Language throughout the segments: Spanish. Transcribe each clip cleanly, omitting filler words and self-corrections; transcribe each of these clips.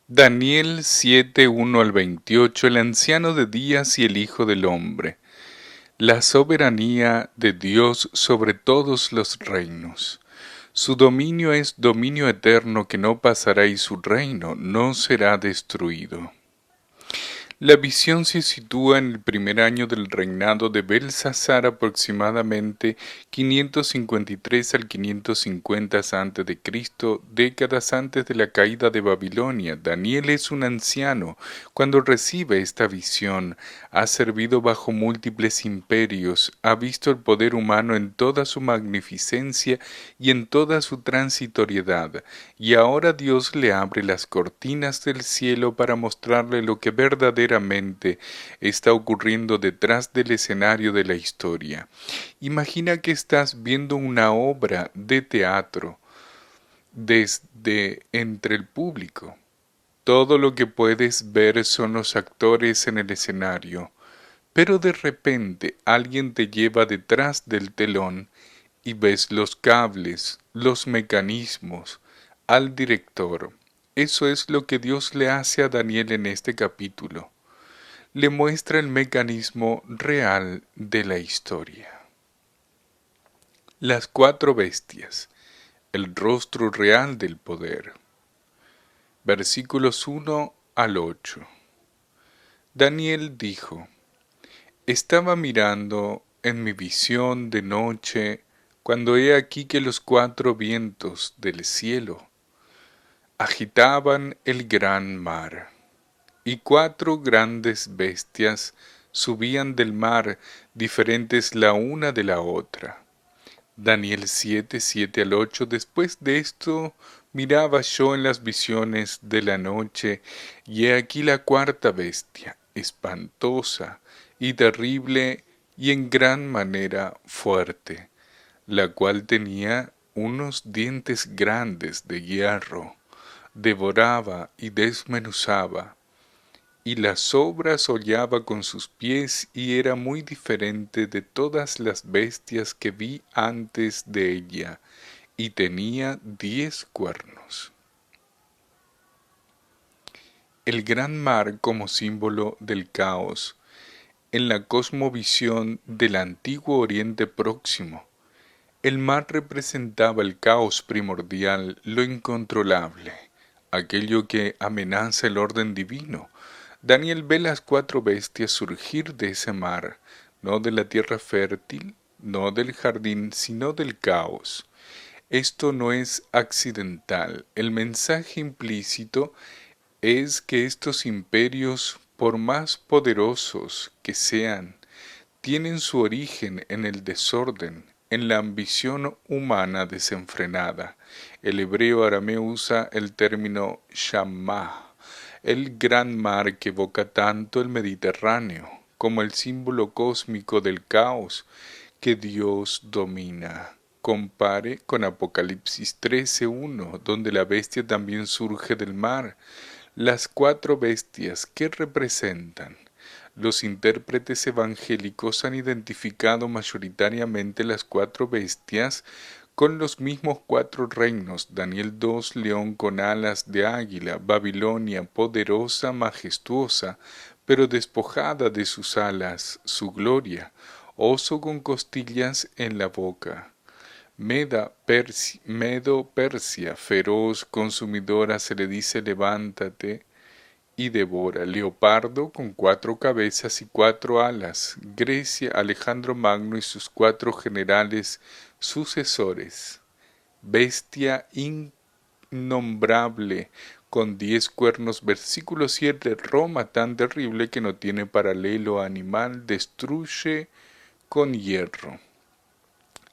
Daniel 7, 1 al 28, el anciano de días y el Hijo del hombre. La soberanía de Dios sobre todos los reinos. Su dominio es dominio eterno que no pasará y su reino no será destruido. La visión se sitúa en el primer año del reinado de Belsasar, aproximadamente 553 al 550 a.C., décadas antes de la caída de Babilonia. Daniel es un anciano. Cuando recibe esta visión, ha servido bajo múltiples imperios, ha visto el poder humano en toda su magnificencia y en toda su transitoriedad, y ahora Dios le abre las cortinas del cielo para mostrarle lo que verdaderamente está ocurriendo detrás del escenario de la historia. Imagina que estás viendo una obra de teatro desde entre el público. Todo lo que puedes ver son los actores en el escenario, pero de repente alguien te lleva detrás del telón y ves los cables, los mecanismos, al director. Eso es lo que Dios le hace a Daniel en este capítulo. Le muestra el mecanismo real de la historia. Las cuatro bestias, el rostro real del poder. Versículos 1 al 8. Daniel dijo: Estaba mirando en mi visión de noche, cuando he aquí que los cuatro vientos del cielo agitaban el gran mar, y cuatro grandes bestias subían del mar, diferentes la una de la otra. Daniel 7, 7 al 8. Después de esto miraba yo en las visiones de la noche, y he aquí la cuarta bestia, espantosa y terrible y en gran manera fuerte, la cual tenía unos dientes grandes de hierro, devoraba y desmenuzaba, y las sobras hollaba con sus pies, y era muy diferente de todas las bestias que vi antes de ella, y tenía 10 cuernos. El gran mar como símbolo del caos, en la cosmovisión del antiguo Oriente Próximo. El mar representaba el caos primordial, lo incontrolable, aquello que amenaza el orden divino. Daniel ve las cuatro bestias surgir de ese mar, no de la tierra fértil, no del jardín, sino del caos. Esto no es accidental. El mensaje implícito es que estos imperios, por más poderosos que sean, tienen su origen en el desorden, en la ambición humana desenfrenada. El hebreo arameo usa el término Shammah, el gran mar que evoca tanto el Mediterráneo, como el símbolo cósmico del caos que Dios domina. Compare con Apocalipsis 13:1, donde la bestia también surge del mar. Las cuatro bestias, ¿qué representan? Los intérpretes evangélicos han identificado mayoritariamente las cuatro bestias con los mismos cuatro reinos. Daniel 2, león con alas de águila, Babilonia, poderosa, majestuosa, pero despojada de sus alas, su gloria, oso con costillas en la boca. Medo Persia, feroz, consumidora, se le dice levántate y devora. Leopardo con cuatro cabezas y cuatro alas. Grecia, Alejandro Magno y sus cuatro generales sucesores. Bestia innombrable con 10 cuernos. Versículo 7. Roma, tan terrible que no tiene paralelo animal, destruye con hierro.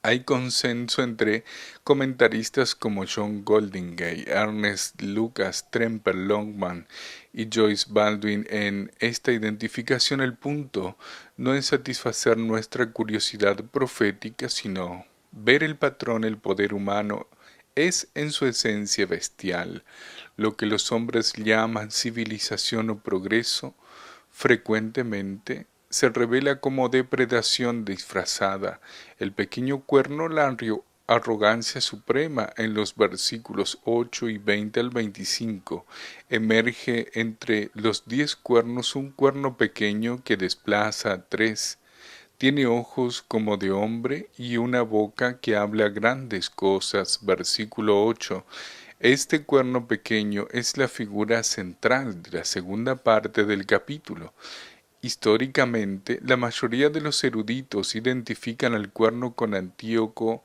Hay consenso entre comentaristas como John Goldingay, Ernest Lucas, Tremper Longman y Joyce Baldwin en esta identificación. El punto no es satisfacer nuestra curiosidad profética, sino ver el patrón. El poder humano es en su esencia bestial. Lo que los hombres llaman civilización o progreso frecuentemente se revela como depredación disfrazada. El pequeño cuerno arrogancia suprema en los versículos 8 y 20 al 25. Emerge entre los 10 cuernos un cuerno pequeño que desplaza a 3. Tiene ojos como de hombre y una boca que habla grandes cosas. Versículo 8. Este cuerno pequeño es la figura central de la segunda parte del capítulo. Históricamente, la mayoría de los eruditos identifican al cuerno con Antíoco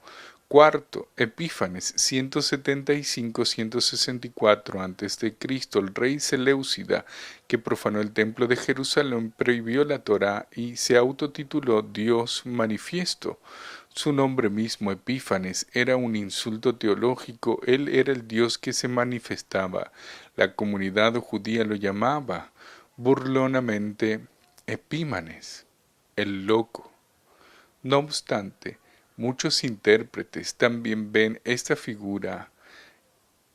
IV, Epífanes 175-164 a.C., el rey Seleucida, que profanó el templo de Jerusalén, prohibió la Torá y se autotituló Dios manifiesto. Su nombre mismo, Epífanes, era un insulto teológico. Él era el Dios que se manifestaba. La comunidad judía lo llamaba burlonamente Epímanes, el loco. No obstante, muchos intérpretes también ven esta figura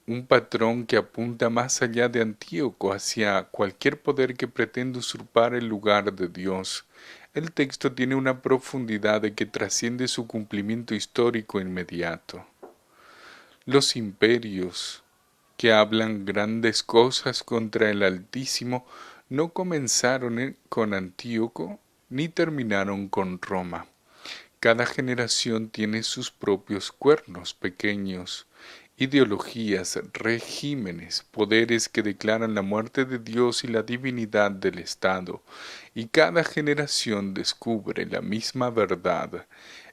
un patrón que apunta más allá de Antíoco hacia cualquier poder que pretenda usurpar el lugar de Dios. El texto tiene una profundidad que trasciende su cumplimiento histórico inmediato. Los imperios que hablan grandes cosas contra el Altísimo no comenzaron con Antíoco ni terminaron con Roma. Cada generación tiene sus propios cuernos pequeños, ideologías, regímenes, poderes que declaran la muerte de Dios y la divinidad del Estado, y cada generación descubre la misma verdad.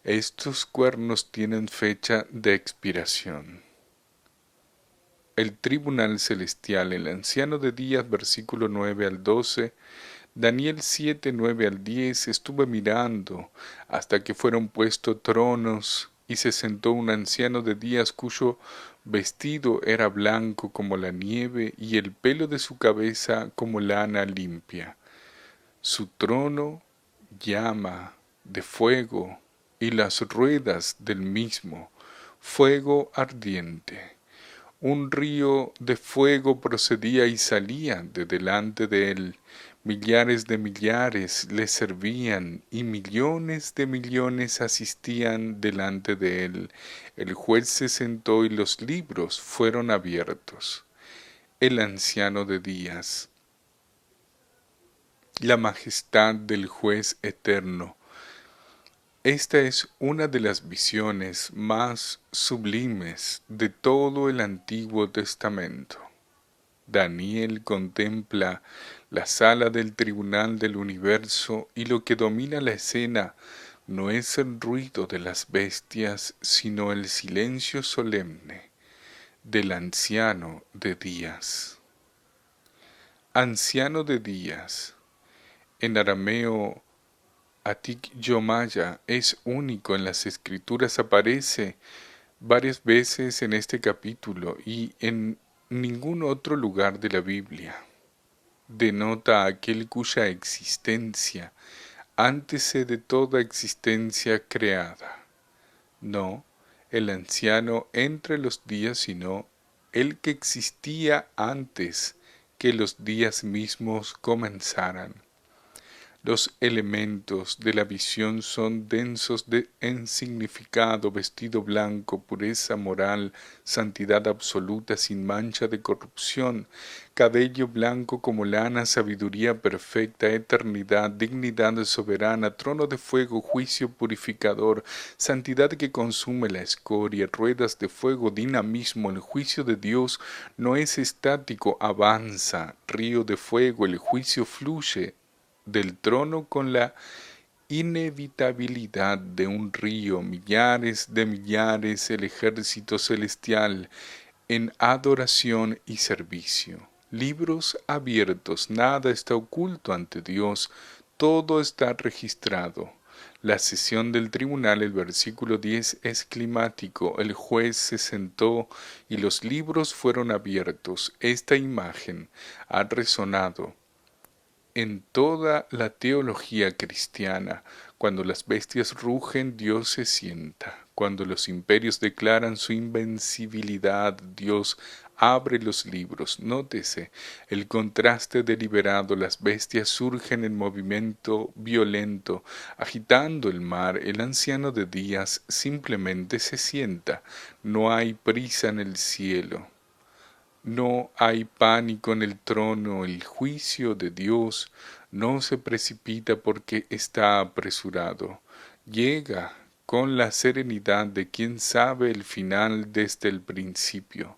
Estos cuernos tienen fecha de expiración. El tribunal celestial, el anciano de días, versículo 9 al 12, Daniel 7, 9 al 10, estuve mirando hasta que fueron puestos tronos y se sentó un anciano de días cuyo vestido era blanco como la nieve y el pelo de su cabeza como lana limpia. Su trono llama de fuego y las ruedas del mismo fuego ardiente. Un río de fuego procedía y salía de delante de él. Millares de millares le servían y millones de millones asistían delante de él. El juez se sentó y los libros fueron abiertos. El anciano de días, la majestad del juez eterno. Esta es una de las visiones más sublimes de todo el Antiguo Testamento. Daniel contempla la sala del tribunal del universo y lo que domina la escena no es el ruido de las bestias, sino el silencio solemne del anciano de días. Anciano de días. En arameo, Atik Yomaya es único en las escrituras, aparece varias veces en este capítulo y en ningún otro lugar de la Biblia. Denota a aquel cuya existencia antecede toda existencia creada. No el anciano entre los días, sino el que existía antes que los días mismos comenzaran. Los elementos de la visión son densos en significado: vestido blanco, pureza moral, santidad absoluta sin mancha de corrupción, cabello blanco como lana, sabiduría perfecta, eternidad, dignidad soberana, trono de fuego, juicio purificador, santidad que consume la escoria, ruedas de fuego, dinamismo. El juicio de Dios no es estático, avanza, río de fuego, el juicio fluye del trono con la inevitabilidad de un río, millares de millares, el ejército celestial en adoración y servicio. Libros abiertos, nada está oculto ante Dios, todo está registrado. La sesión del tribunal, el versículo 10 es climático. El juez se sentó y los libros fueron abiertos. Esta imagen ha resonado en toda la teología cristiana. Cuando las bestias rugen, Dios se sienta. Cuando los imperios declaran su invencibilidad, Dios abre los libros. Nótese el contraste deliberado. Las bestias surgen en movimiento violento, agitando el mar. El anciano de días simplemente se sienta. No hay prisa en el cielo. No hay pánico en el trono. El juicio de Dios no se precipita porque está apresurado. Llega con la serenidad de quien sabe el final desde el principio.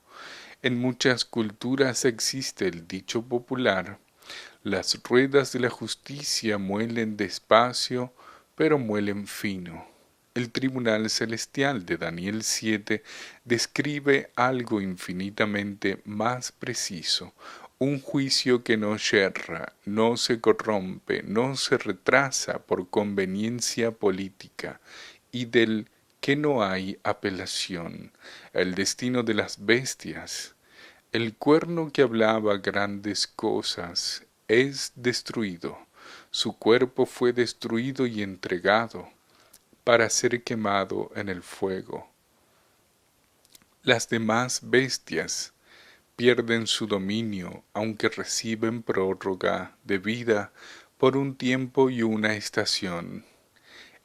En muchas culturas existe el dicho popular: las ruedas de la justicia muelen despacio, pero muelen fino. El tribunal celestial de Daniel 7 describe algo infinitamente más preciso: un juicio que no yerra, no se corrompe, no se retrasa por conveniencia política, y del que no hay apelación. El destino de las bestias, el cuerno que hablaba grandes cosas, es destruido. Su cuerpo fue destruido y entregado para ser quemado en el fuego. Las demás bestias pierden su dominio, aunque reciben prórroga de vida por un tiempo y una estación.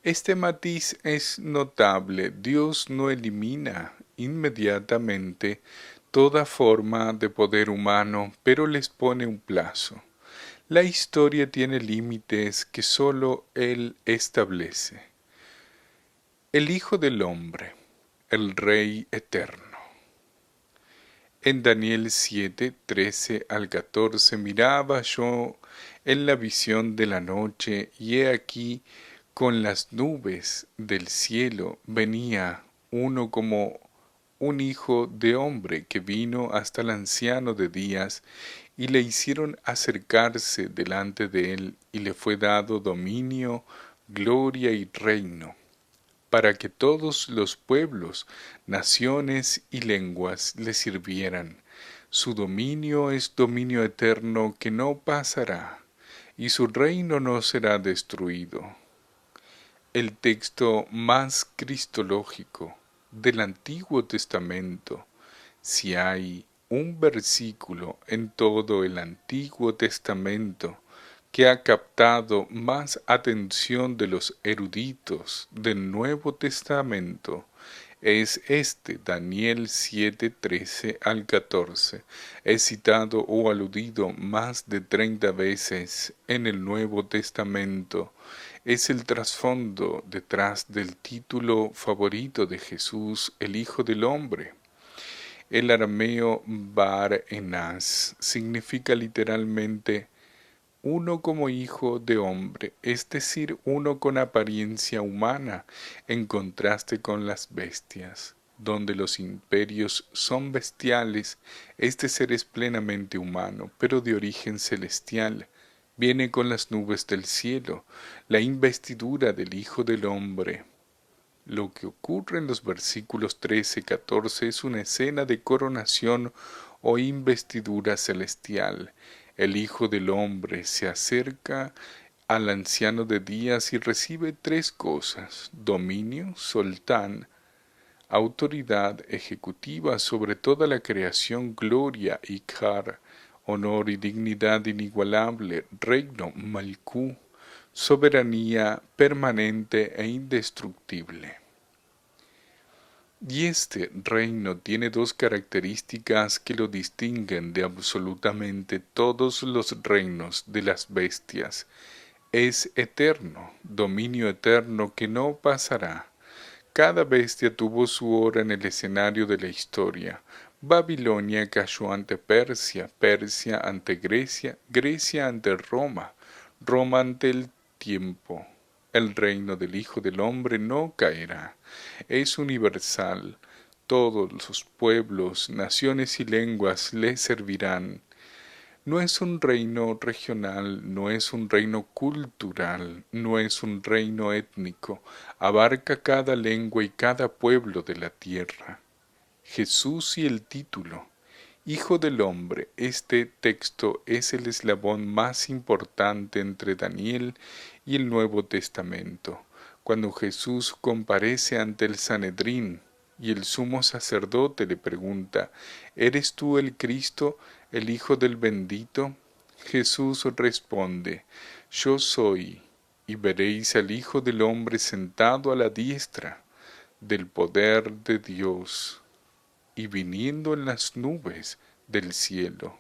Este matiz es notable. Dios no elimina inmediatamente toda forma de poder humano, pero les pone un plazo. La historia tiene límites que sólo Él establece. El Hijo del Hombre, el Rey Eterno. En Daniel 7, 13 al 14 miraba yo en la visión de la noche, y he aquí con las nubes del cielo venía uno como un hijo de hombre, que vino hasta el anciano de días, y le hicieron acercarse delante de él, y le fue dado dominio, gloria y reino, para que todos los pueblos, naciones y lenguas le sirvieran. Su dominio es dominio eterno que no pasará, y su reino no será destruido. El texto más cristológico del Antiguo Testamento. Si hay un versículo en todo el Antiguo Testamento que ha captado más atención de los eruditos del Nuevo Testamento, es este: Daniel 7, 13 al 14. Es citado o aludido más de 30 veces en el Nuevo Testamento. Es el trasfondo detrás del título favorito de Jesús, el Hijo del Hombre. El arameo Bar Enas significa literalmente uno como hijo de hombre, es decir, uno con apariencia humana, en contraste con las bestias. Donde los imperios son bestiales, este ser es plenamente humano, pero de origen celestial. Viene con las nubes del cielo, la investidura del Hijo del Hombre. Lo que ocurre en los versículos 13 y 14 es una escena de coronación o investidura celestial. El Hijo del Hombre se acerca al anciano de días y recibe tres cosas: dominio, soltán, autoridad ejecutiva sobre toda la creación, gloria, ikar, honor y dignidad inigualable, reino, malkú, soberanía permanente e indestructible. Y este reino tiene dos características que lo distinguen de absolutamente todos los reinos de las bestias. Es eterno, dominio eterno que no pasará. Cada bestia tuvo su hora en el escenario de la historia. Babilonia cayó ante Persia, Persia ante Grecia, Grecia ante Roma, Roma ante el tiempo. El reino del Hijo del Hombre no caerá. Es universal. Todos los pueblos, naciones y lenguas le servirán. No es un reino regional, no es un reino cultural, no es un reino étnico. Abarca cada lengua y cada pueblo de la tierra. Jesús y el título: Hijo del Hombre. Este texto es el eslabón más importante entre Daniel y el Nuevo Testamento. Cuando Jesús comparece ante el Sanedrín, y el sumo sacerdote le pregunta, ¿eres tú el Cristo, el Hijo del Bendito? Jesús responde, Yo soy, y veréis al Hijo del Hombre sentado a la diestra del poder de Dios, y viniendo en las nubes del cielo.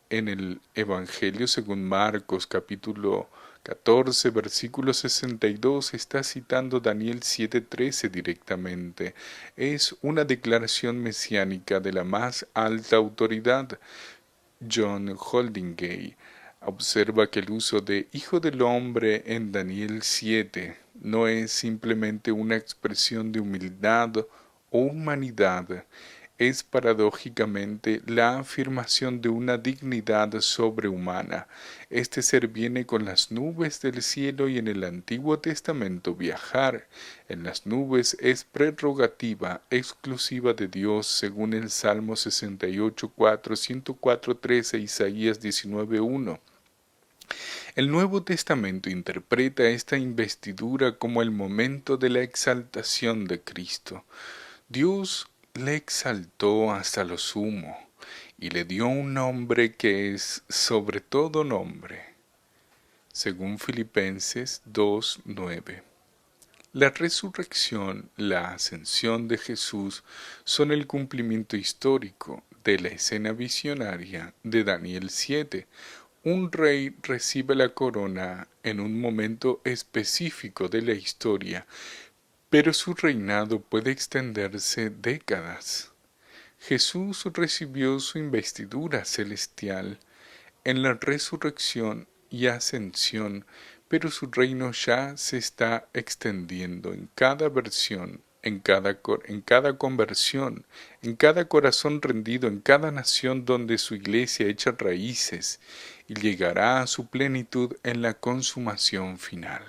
En el Evangelio según Marcos capítulo 14 versículo 62 está citando Daniel 7:13 directamente. Es una declaración mesiánica de la más alta autoridad. John Holdingay observa que el uso de Hijo del Hombre en Daniel 7 no es simplemente una expresión de humildad o humanidad, es paradójicamente la afirmación de una dignidad sobrehumana. Este ser viene con las nubes del cielo y en el Antiguo Testamento viajar en las nubes es prerrogativa exclusiva de Dios según el Salmo 68:4, 104:13, Isaías 19:1. El Nuevo Testamento interpreta esta investidura como el momento de la exaltación de Cristo. Dios le exaltó hasta lo sumo y le dio un nombre que es sobre todo nombre, según Filipenses 2:9. La resurrección, la ascensión de Jesús son el cumplimiento histórico de la escena visionaria de Daniel 7. Un rey recibe la corona en un momento específico de la historia, pero su reinado puede extenderse décadas. Jesús recibió su investidura celestial en la resurrección y ascensión, pero su reino ya se está extendiendo en cada versión, en cada conversión, en cada corazón rendido, en cada nación donde su iglesia echa raíces y llegará a su plenitud en la consumación final.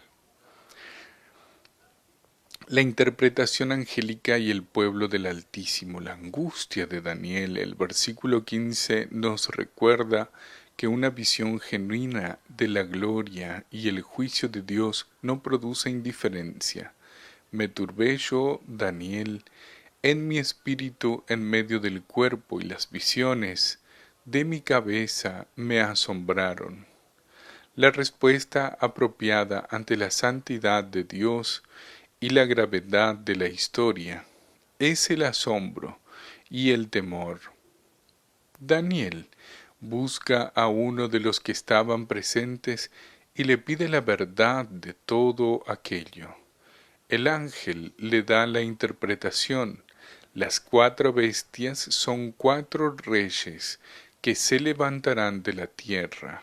La interpretación angélica y el pueblo del Altísimo, la angustia de Daniel, el versículo 15 nos recuerda que una visión genuina de la gloria y el juicio de Dios no produce indiferencia. Me turbé yo, Daniel, en mi espíritu en medio del cuerpo y las visiones de mi cabeza me asombraron. La respuesta apropiada ante la santidad de Dios y la gravedad de la historia es el asombro y el temor. Daniel busca a uno de los que estaban presentes y le pide la verdad de todo aquello. El ángel le da la interpretación. Las 4 bestias son 4 reyes que se levantarán de la tierra.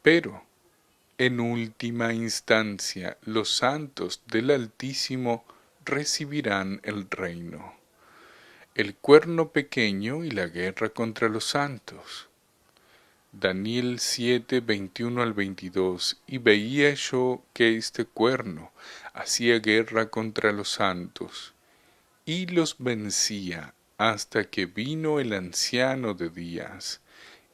Pero, en última instancia, los santos del Altísimo recibirán el reino. El cuerno pequeño y la guerra contra los santos. Daniel 7, 21 al 22. Y veía yo que este cuerno hacía guerra contra los santos, y los vencía hasta que vino el anciano de días,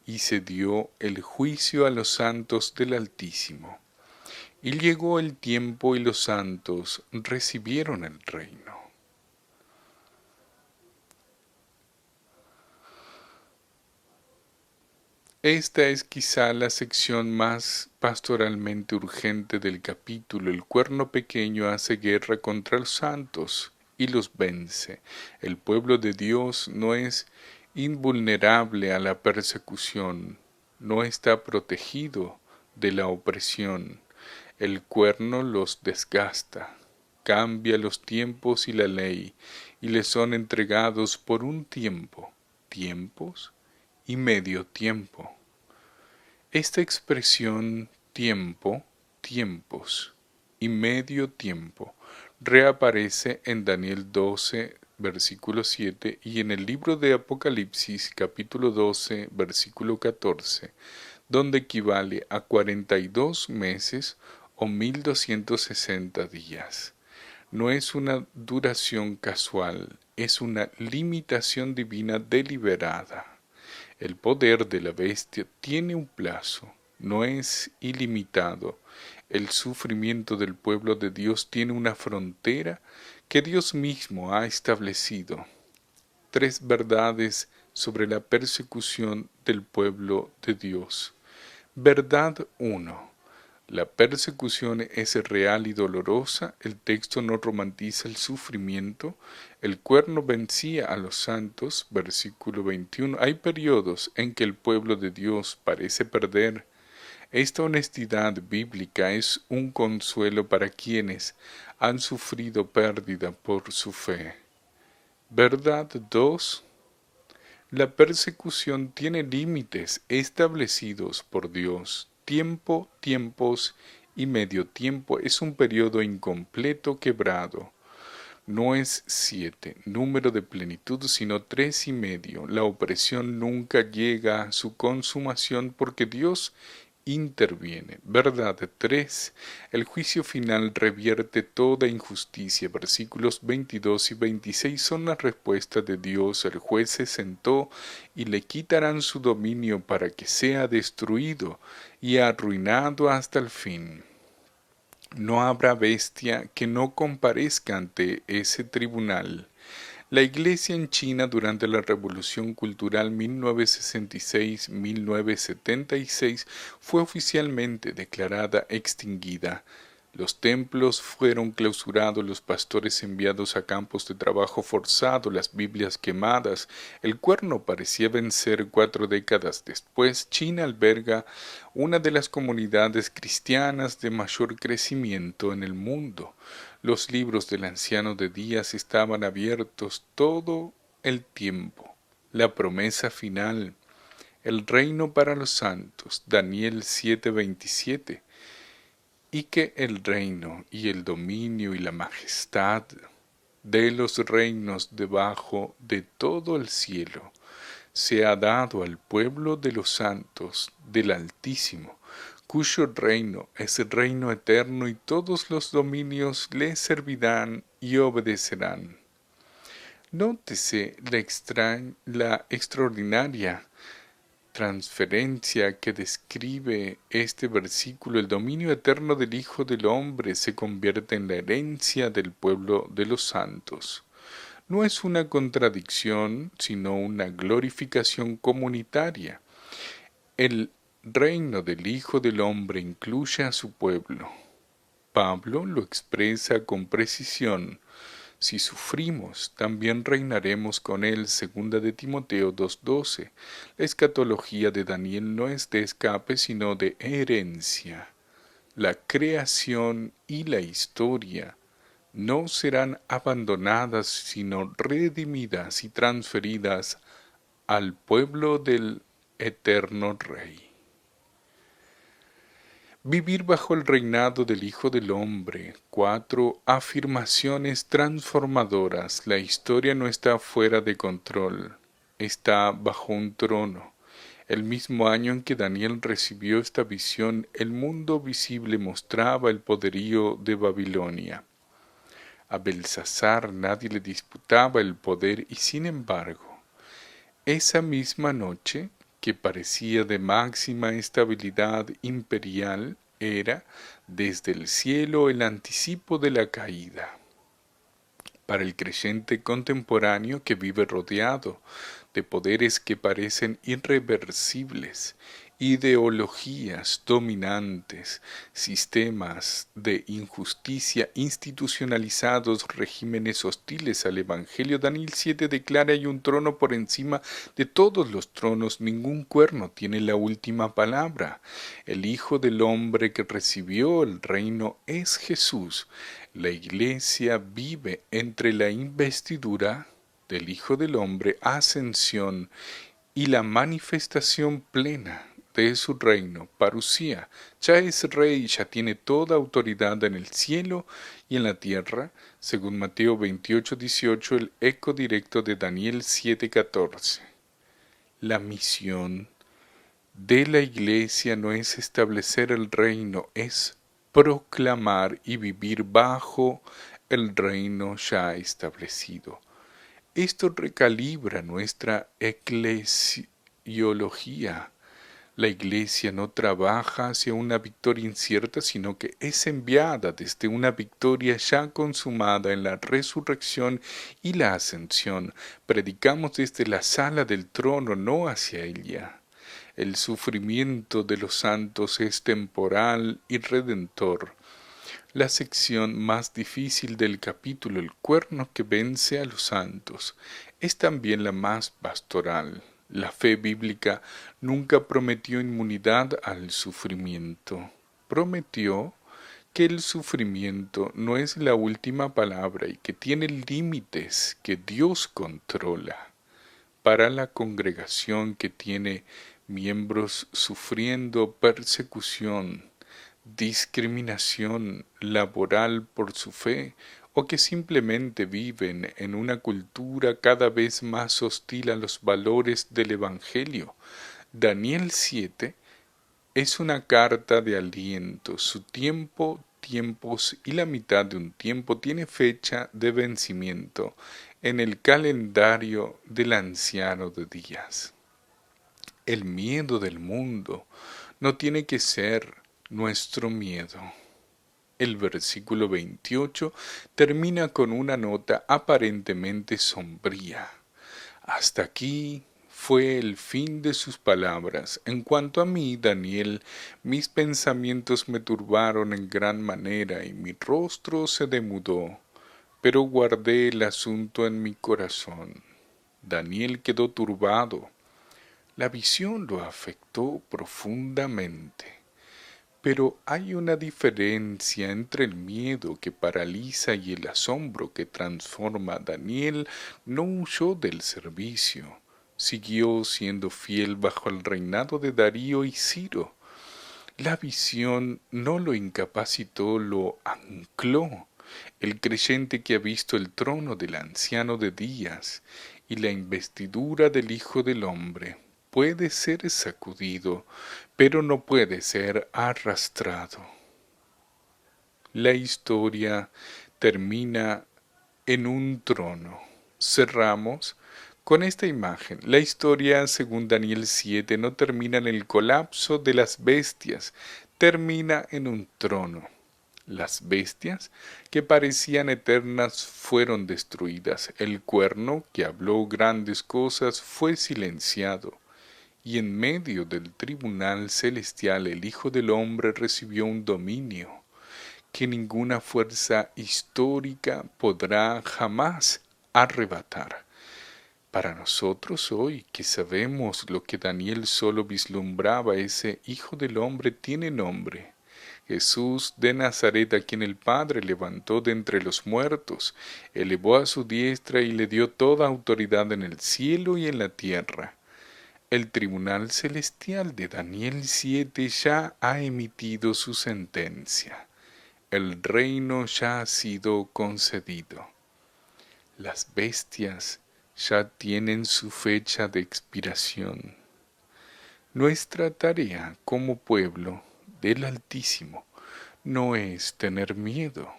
y se dio el juicio a los santos del Altísimo. Y llegó el tiempo y los santos recibieron el reino. Esta es quizá la sección más pastoralmente urgente del capítulo. El cuerno pequeño hace guerra contra los santos y los vence. El pueblo de Dios no es invulnerable a la persecución, no está protegido de la opresión. El cuerno los desgasta, cambia los tiempos y la ley, y les son entregados por un tiempo, tiempos y medio tiempo. Esta expresión tiempo, tiempos y medio tiempo reaparece en Daniel 12, versículo 7 y en el libro de Apocalipsis capítulo 12, versículo 14, donde equivale a 42 meses o 1260 días. No es una duración casual, es una limitación divina deliberada. El poder de la bestia tiene un plazo, no es ilimitado. El sufrimiento del pueblo de Dios tiene una frontera que Dios mismo ha establecido. Tres verdades sobre la persecución del pueblo de Dios. Verdad 1. La persecución es real y dolorosa, el texto no romantiza el sufrimiento, el cuerno vencía a los santos, versículo 21. Hay periodos en que el pueblo de Dios parece perder. Esta honestidad bíblica es un consuelo para quienes han sufrido pérdida por su fe. Verdad 2. La persecución tiene límites establecidos por Dios. Tiempo, tiempos y medio tiempo es un periodo incompleto quebrado. No es 7, número de plenitud, sino 3 y medio. La opresión nunca llega a su consumación porque Dios interviene. Verdad 3. El juicio final revierte toda injusticia. Versículos 22 y 26 son la respuesta de Dios. El juez se sentó y le quitarán su dominio para que sea destruido y arruinado hasta el fin. No habrá bestia que no comparezca ante ese tribunal. La Iglesia en China durante la Revolución Cultural 1966-1976 fue oficialmente declarada extinguida. Los templos fueron clausurados, los pastores enviados a campos de trabajo forzado, las Biblias quemadas. El cuerno parecía vencer 4 décadas después. China alberga una de las comunidades cristianas de mayor crecimiento en el mundo. Los libros del anciano de días estaban abiertos todo el tiempo. La promesa final, el reino para los santos, Daniel 7:27, y que el reino y el dominio y la majestad de los reinos debajo de todo el cielo se ha dado al pueblo de los santos del Altísimo, cuyo reino es el reino eterno y todos los dominios le servirán y obedecerán. Nótese la extraordinaria transferencia que describe este versículo. El dominio eterno del Hijo del Hombre se convierte en la herencia del pueblo de los santos. No es una contradicción, sino una glorificación comunitaria. El reino del Hijo del Hombre incluye a su pueblo. Pablo lo expresa con precisión. Si sufrimos, también reinaremos con él. Segunda de Timoteo 2:12. La escatología de Daniel no es de escape, sino de herencia. La creación y la historia no serán abandonadas, sino redimidas y transferidas al pueblo del eterno Rey. Vivir bajo el reinado del Hijo del Hombre. 4 afirmaciones transformadoras. La historia no está fuera de control, está bajo un trono. El mismo año en que Daniel recibió esta visión, el mundo visible mostraba el poderío de Babilonia. A Belsasar nadie le disputaba el poder y sin embargo, esa misma noche, que parecía de máxima estabilidad imperial, era desde el cielo el anticipo de la caída. Para el creyente contemporáneo que vive rodeado de poderes que parecen irreversibles, ideologías dominantes, sistemas de injusticia institucionalizados, regímenes hostiles al Evangelio, Daniel 7 declara: hay un trono por encima de todos los tronos, ningún cuerno tiene la última palabra. El Hijo del Hombre que recibió el reino es Jesús. La Iglesia vive entre la investidura del Hijo del Hombre, ascensión y la manifestación plena de su reino, parusía. Ya es rey, ya tiene toda autoridad en el cielo y en la tierra, según Mateo 28:18, el eco directo de Daniel 7:14. La misión de la Iglesia no es establecer el reino, es proclamar y vivir bajo el reino ya establecido. Esto recalibra nuestra eclesiología. La Iglesia no trabaja hacia una victoria incierta, sino que es enviada desde una victoria ya consumada en la resurrección y la ascensión. Predicamos desde la sala del trono, no hacia ella. El sufrimiento de los santos es temporal y redentor. La sección más difícil del capítulo, el cuerno que vence a los santos, es también la más pastoral. La fe bíblica nunca prometió inmunidad al sufrimiento. Prometió que el sufrimiento no es la última palabra y que tiene límites que Dios controla. Para la congregación que tiene miembros sufriendo persecución, discriminación laboral por su fe, o que simplemente viven en una cultura cada vez más hostil a los valores del Evangelio. Daniel 7 es una carta de aliento. Su tiempo, tiempos y la mitad de un tiempo tiene fecha de vencimiento en el calendario del anciano de días. El miedo del mundo no tiene que ser nuestro miedo. El versículo 28 termina con una nota aparentemente sombría. Hasta aquí fue el fin de sus palabras. En cuanto a mí, Daniel, mis pensamientos me turbaron en gran manera y mi rostro se demudó, pero guardé el asunto en mi corazón. Daniel quedó turbado. La visión lo afectó profundamente. Pero hay una diferencia entre el miedo que paraliza y el asombro que transforma. Daniel no huyó del servicio, siguió siendo fiel bajo el reinado de Darío y Ciro. La visión no lo incapacitó, lo ancló. El creyente que ha visto el trono del anciano de días y la investidura del Hijo del Hombre puede ser sacudido, pero no puede ser arrastrado. La historia termina en un trono. Cerramos con esta imagen. La historia, según Daniel 7, no termina en el colapso de las bestias, termina en un trono. Las bestias, que parecían eternas, fueron destruidas. El cuerno, que habló grandes cosas, fue silenciado. Y en medio del tribunal celestial el Hijo del Hombre recibió un dominio que ninguna fuerza histórica podrá jamás arrebatar. Para nosotros hoy, que sabemos lo que Daniel solo vislumbraba, ese Hijo del Hombre tiene nombre. Jesús de Nazaret, a quien el Padre levantó de entre los muertos, elevó a su diestra y le dio toda autoridad en el cielo y en la tierra. El tribunal celestial de Daniel 7 ya ha emitido su sentencia. El reino ya ha sido concedido. Las bestias ya tienen su fecha de expiración. Nuestra tarea como pueblo del Altísimo no es tener miedo,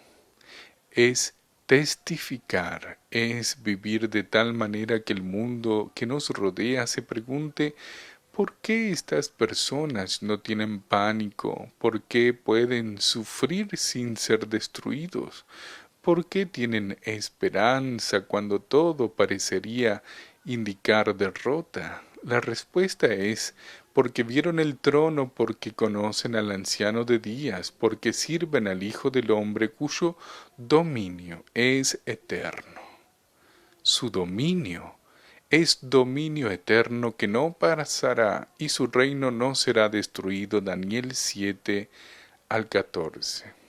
es testificar, es vivir de tal manera que el mundo que nos rodea se pregunte ¿por qué estas personas no tienen pánico? ¿Por qué pueden sufrir sin ser destruidos? ¿Por qué tienen esperanza cuando todo parecería indicar derrota? La respuesta es porque vieron el trono, porque conocen al anciano de días, porque sirven al Hijo del Hombre cuyo dominio es eterno. Su dominio es dominio eterno que no pasará y su reino no será destruido. Daniel 7 al 14.